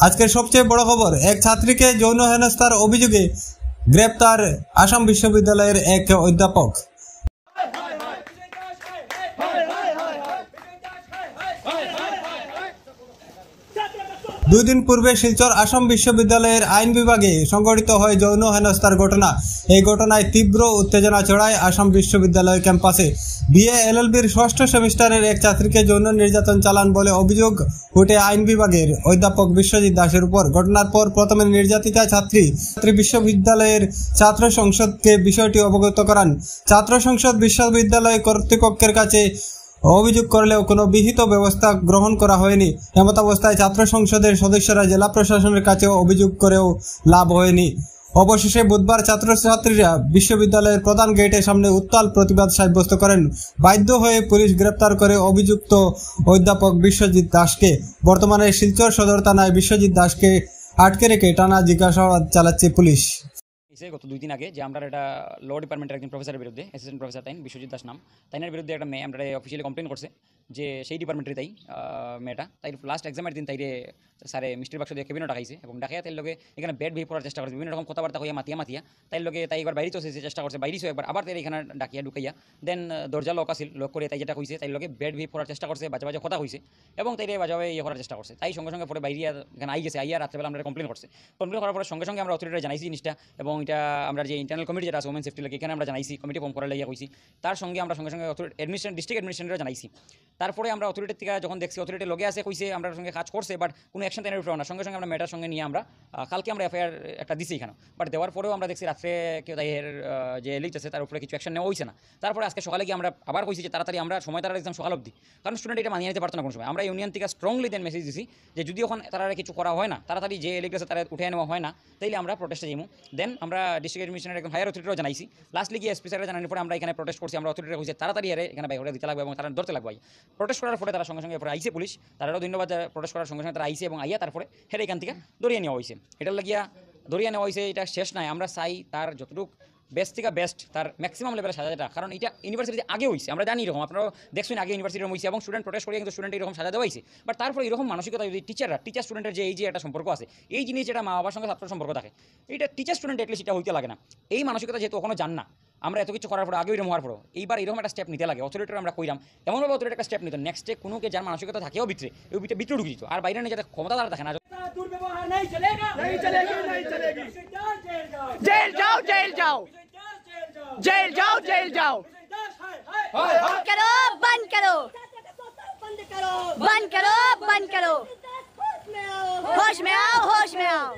আজকের সবচেয়ে বড় খবর, এক ছাত্রীকে যৌন হেনস্থার অভিযোগে গ্রেপ্তার আসাম বিশ্ববিদ্যালয়ের এক অধ্যাপক। দুই দিন পূর্বে শিলচর আসাম বিশ্ববিদ্যালয়ের আইন বিভাগে সংঘটিত হয় যৌন হেনস্থার ঘটনা। এই ঘটনায় তীব্র উত্তেজনা ছড়ায় আসাম বিশ্ববিদ্যালয় ক্যাম্পাসে। বিএ এলএলবির ষষ্ঠ সেমিস্টারের এক ছাত্রীকে যৌন নির্যাতন চালান বলে অভিযোগ উঠে আইন বিভাগের অধ্যাপক বিশ্বজিৎ দাসের উপর। ঘটনার পর প্রথমে নির্যাতিতা ছাত্রী বিশ্ববিদ্যালয়ের ছাত্র সংসদকে বিষয়টি অবগত করান। ছাত্র সংসদ বিশ্ববিদ্যালয় কর্তৃপক্ষের কাছে অভিযোগ করলেও কোনো বিহিত ব্যবস্থা গ্রহণ করা হয়নি। এমতাবস্থায় ছাত্র সংসদের সদস্যরা জেলা প্রশাসনের কাছেও অভিযোগ করেও লাভ হয়নি। অবশেষে বুধবার ছাত্রছাত্রীরা বিশ্ববিদ্যালয়ের প্রধান গেটের সামনে উত্তাল প্রতিবাদ সাব্যস্ত করেন। বাধ্য হয়ে পুলিশ গ্রেপ্তার করে অভিযুক্ত অধ্যাপক বিশ্বজিৎ দাসকে। বর্তমানে শিলচর সদর থানায় বিশ্বজিৎ দাসকে আটকে রেখে টানা জিজ্ঞাসাবাদ চালাচ্ছে পুলিশ। গত 2 দিন আগে যে আমরা একটা ল ডিপার্টমেন্টের একজন প্রফেসরের বিরুদ্ধে, অ্যাসিস্ট্যান্ট প্রফেসর তাই বিশ্বজিৎ দাস নাম, তাইনের বিরুদ্ধে একটা মেয়ে আমরা অফিসিয়ালি কমপ্লেন করছে যে সেই ডিপার্টমেন্টের তাই মেয়েটা তাই লাস্ট এক্সামের দিন তাইরে স্যারে মিষ্টির বাক্স দিয়ে কেবিনও ডাকাইছে এবং ডাকাইয়া তাই লোকে এখানে বেড বিহেভ করার চেষ্টা করছে, বিভিন্ন রকম কথাবার্তা হইয়া মাতিয়া তাই লোকে তাই একবার বাইরে চলছে চেষ্টা করছে, বাইরেও একবার আবার তাই এখানে ডাকিয়া ঢুকাইয়া দেন দরজা লক আসিল, লক করে তাই যেটা কইছে তাই লোকে বেড বিহেভ করার চেষ্টা করছে, বাজে কথা হয়েছে এবং তাই বাজাবে করার চেষ্টা করছে। তাই সঙ্গে সঙ্গে পরে বাইরে এখানে আই গেছে, আইয়া রাত্রেবেলা আমরা কমপ্লেন করার পরে সঙ্গে সঙ্গে আমরা অথরিটিরা জানাইছি জিনিসটা এবং এটা আমরা যে ইন্টারনাল কমিটি যেটা আছে ওমেন সেফটি লাগে এখানে আমরা জানাইছি, কমিটি ফর্ম করার লাগিয়া কইছি। তার সঙ্গে আমরা সঙ্গে সঙ্গে ডিস্ট্রিক্ট অ্যাডমিনিস্ট্রেটরও জানাইছি। তারপরে আমরা অথরিটির থেকে যখন দেখছি অথরিটি লগে আছে কইছে আমরা সঙ্গে কাজ করছে, বাট কোনো অ্যাকশন তাই না। সঙ্গে সঙ্গে আমরা মেয়েটার সঙ্গে নিয়ে আমরা কালকে আমরা এফআইআর একটা দিছি এখানে, বাট দেওয়ার পরেও আমরা দেখছি রাত্রে কেউ তাই যে লিস্ট আছে তার উপরে কিছু অ্যাকশন নেওয়া হয়েছে না। তারপরে আজকে সকালে গিয়ে আমরা আবার কইছি যে তাড়াতাড়ি আমরা সময় তারা একদম সকাল অবধি, কারণ স্টুডেন্ট এটা মানিয়ে নিতে পারতো না কোনো সময়। আমরা ইউনিয়ন থেকে স্ট্রংলি দেন মেসেজ দিছি যে যদি ওখানে তারা কিছু করা হয় না, তাড়াতাড়ি যে লিস্ট আছে তারা উঠে নেওয়া হয় না, তাইলে আমরা প্রোটেস্টে যাইমু। দেন আমরা ডিস্ট্রিক্ট অ্যাডমিনিস্ট্রেটর একদম হায়ার অথরিটিও জানাইছি। লাস্টলি গিয়ে এসপি স্যারের জানানোর পরে আমরা এখানে প্রোটেস্ট করছি। আমরা অথরিটিরা কইছে তাড়াতাড়ি এখানে বাইরে দিতে লাগবে এবং তারা ধরতে লাগবে। প্রোটেস্ট করার পরে তারা সঙ্গে সঙ্গে পরে আইসে পুলিশ, তারাও ধন্যবাদ। প্রোটেস্ট করার সঙ্গে সঙ্গে তারা আইসে এবং আইয়া তারপরে হেরে এখান থেকে ধরিয়ে নেওয়া হয়েছে। এটার লাগিয়া ধরিয়ে নেওয়া হয়েছে, এটা শেষ নাই। আমরা চাই তার যতটুকু বেস্ট থেকে বেস্ট তার ম্যাক্সিমাম লেভেলে সাজাটা, কারণ এটা ইউনিভার্সিটিতে আগে হয়েছে, আমরা জানি এরকম, আপনারা দেখছেন আগে ইউনিভার্সিটি হয়েছে এবং স্টুডেন্ট প্রোটেস্ট করে কিন্তু স্টুডেন্ট এরকম সাজা দেওয়া হয়েছে। বাট তারপরে এরকম মানসিকতা যদি টিচার স্টুডেন্টের যে এই যে একটা সম্পর্ক আছে, এই জিনিস যেটা মা বাবার সঙ্গে ছাত্র সম্পর্ক থাকে, এটা টিচার স্টুডেন্ট এটলিস্ট এটা হইতে লাগে না। এই মানসিকতা যেহেতু ওখানে জান না, আমরা এত কিছু করার পর আগেও এরকম হওয়ার পর এইবার এরকম একটা স্টেপ নিতে লাগে। অথরিটির আমরা কইলাম এমনভাবে অথরিটি একটা স্টেপ নিত, নেক্সটে কোনোকে যার মানসিকতা থাকেও ভিতরে ভিতরে ঢুকে দিত, আর বাইরে নিয়ে যাতে ক্ষমতা তারা থাকে না। जेल जाओ जेल जाओ जेल जाओ जेल जाओ करो बंद करो बंद करो बंद करो होश में आओ होश में आओ।